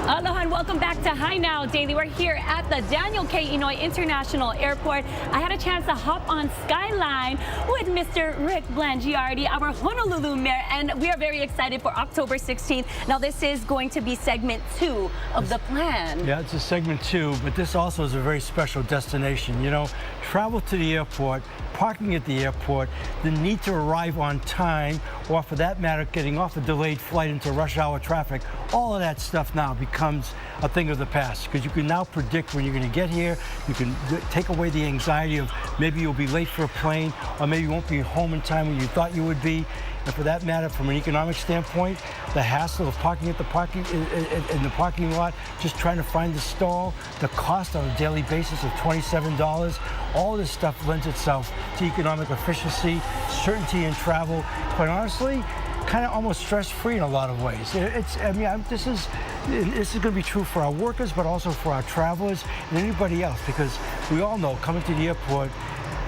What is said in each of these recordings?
Aloha and welcome back to Hi Now Daily. We're here at the Daniel K. Inouye International Airport. I had a chance to hop on Skyline with Mr. Rick Blangiardi, our Honolulu mayor, and we are very excited for October 16th. Now, this is going to be segment 2 of the plan. Yeah, it's a segment 2, but this also is a very special destination. You know, travel to the airport, parking at the airport, the need to arrive on time, or for that matter, getting off a delayed flight into rush hour traffic, all of that stuff now becomes a thing of the past, because you can now predict when you're going to get here. You can take away the anxiety of maybe you'll be late for a plane, or maybe you won't be home in time when you thought you would be. And for that matter, from an economic standpoint, the hassle of parking at the in the parking lot, just trying to find the stall, the cost on a daily basis of $27, all this stuff lends itself to economic efficiency, certainty in travel. Quite honestly, kind of almost stress-free in a lot of ways. This is going to be true for our workers, but also for our travelers and anybody else, because we all know coming to the airport,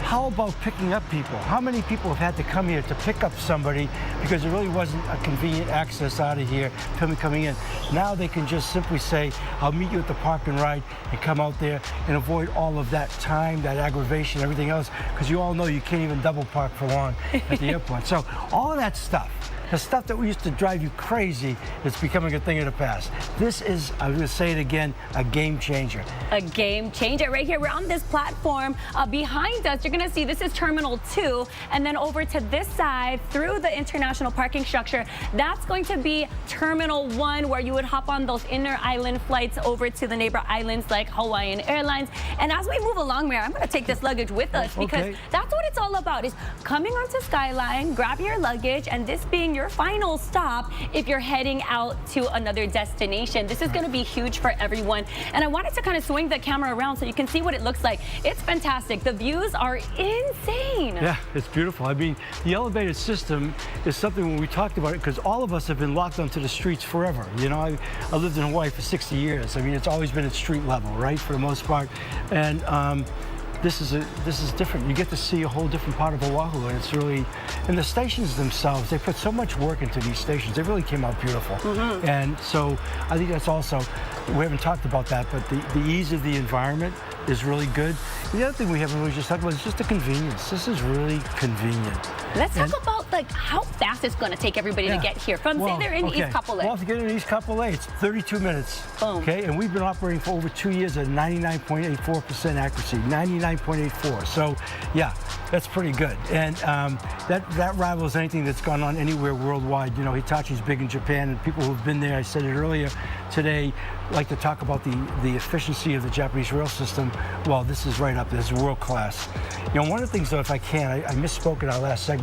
how about picking up people? How many people have had to come here to pick up somebody because there really wasn't a convenient access out of here coming in? Now they can just simply say, I'll meet you at the park and ride, and come out there and avoid all of that time, that aggravation, everything else, because you all know you can't even double park for long at the airport. So all of that stuff, the stuff that we used to drive you crazy, is becoming a thing of the past. This is, I'm going to say it again, a game changer. A game changer. Right here, we're on this platform. Behind us, you're going to see this is Terminal 2, and then over to this side, through the international parking structure, that's going to be Terminal 1, where you would hop on those inner island flights over to the neighbor islands like Hawaiian Airlines. And as we move along, Mayor, I'm going to take this luggage with us, because that's what it's all about, is coming onto Skyline, grab your luggage, and this being your final stop if you're heading out to another destination. This is going to be huge for everyone. And I wanted to kind of swing the camera around so you can see what it looks like. It's fantastic. The views are insane. Yeah, it's beautiful. I mean, the elevated system is something when we talked about it, because all of us have been locked onto the streets forever. You know, I lived in Hawaii for 60 years. I mean, it's always been at street level, right, for the most part. And this is different. You get to see a whole different part of Oahu, and it's really, and the stations themselves, they put so much work into these stations. They really came out beautiful. And so I think that's also, we haven't talked about that, but the ease of the environment is really good. The other thing we haven't really just talked about is just the convenience. This is really convenient. Let's talk about like how fast it's going to take everybody to get here from, say they're in East Kapolei. Well, to get in East Kapolei, it's 32 minutes. Boom. Okay, and we've been operating for over 2 years at 99.84% accuracy, 99.84. So, yeah, that's pretty good. And that rivals anything that's gone on anywhere worldwide. You know, Hitachi's big in Japan, and people who've been there, I said it earlier today, like to talk about the efficiency of the Japanese rail system. Well, this is right up there. It's world class. You know, one of the things, though, if I can, I misspoke in our last segment.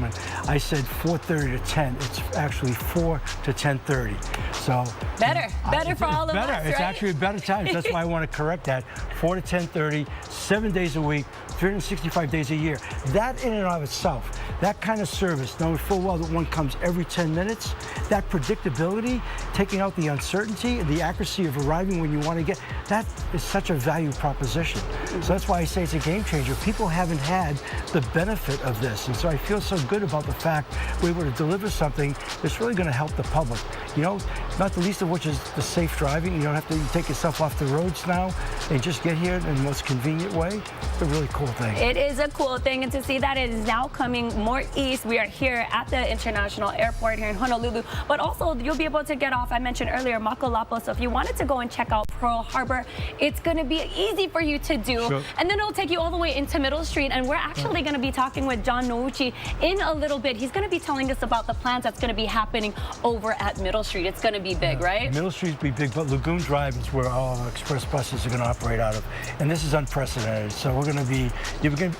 I said 4:30 to 10. It's actually 4 to 10:30. So better for all of us, right? It's actually a better time. That's why I want to correct that. 4 to 10:30, 7 days a week, 365 days a year. That in and of itself, that kind of service, knowing full well that one comes every 10 minutes, that predictability, taking out the uncertainty and the accuracy of arriving when you want to get, that is such a value proposition. So that's why I say it's a game changer. People haven't had the benefit of this, and so I feel so good about the fact we're able to deliver something that's really going to help the public. You know, not the least of which is the safe driving. You don't have to take yourself off the roads now and just get here in the most convenient way. It's a really cool thing. It is a cool thing, and to see that it is now coming more east. We are here at the International Airport here in Honolulu, but also you'll be able to get off, I mentioned earlier, Makalapo. So if you wanted to go and check out Pearl Harbor, it's going to be easy for you to do. Sure. And then it'll take you all the way into Middle Street, and we're actually going to be talking with John Nouchi in a little bit. He's going to be telling us about the plans that's going to be happening over at Middle Street. It's going to be big, right? Middle Street's be big, but Lagoon Drive is where all our express buses are going to operate out of. And this is unprecedented. So we're going to be,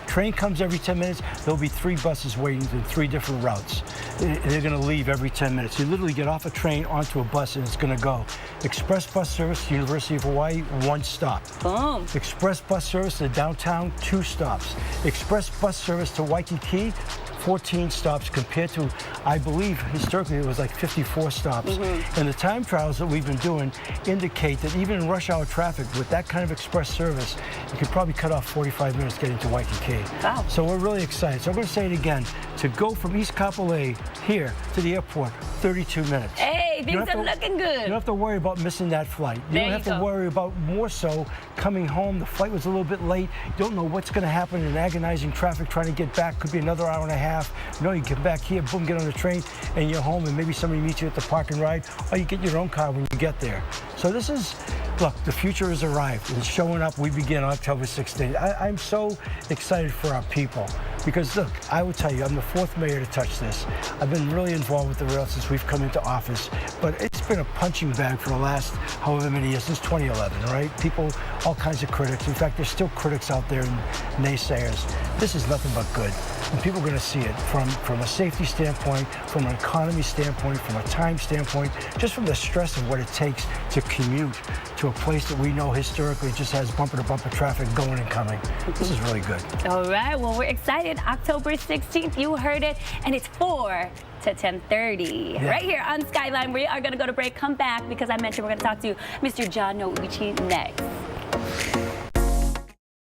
train comes every 10 minutes. There'll be 3 buses waiting in 3 different routes. They're going to leave every 10 minutes. You literally get off a train onto a bus, and it's going to go. Express bus service to University of Hawaii, 1 stop. Boom. Express bus service to downtown, 2 stops. Express bus service to Waikiki, 14 stops compared to, I believe, historically it was like 54 stops. And the time trials that we've been doing indicate that even in rush hour traffic with that kind of express service, you could probably cut off 45 minutes getting to Waikiki. Wow. So we're really excited. So I'm going to say it again. To go from East Kapolei here to the airport, 32 minutes. Hey. Hey, things are looking good. You don't have to worry about missing that flight. You don't have to worry about, more so, coming home. The flight was a little bit late. You don't know what's going to happen in agonizing traffic trying to get back. Could be another hour and a half. You know, you get back here, boom, get on the train, and you're home, and maybe somebody meets you at the park and ride, or you get your own car when you get there. So this is, look, the future has arrived. It's showing up. We begin October 16th. I'm so excited for our people because, look, I will tell you, I'm the 4th mayor to touch this. I've been really involved with the rail since we've come into office, but it's been a punching bag for the last however many years, since 2011, right? People, all kinds of critics. In fact, there's still critics out there and naysayers. This is nothing but good. And people are going to see it from a safety standpoint, from an economy standpoint, from a time standpoint, just from the stress of what it takes to commute to a place that we know historically just has bumper-to-bumper traffic going and coming. This is really good. All right, well, we're excited. October 16th, you heard it, and it's 4 to 10:30 right here on Skyline. We are going to go to break, come back, because I mentioned we're going to talk to Mr. John Inouye next.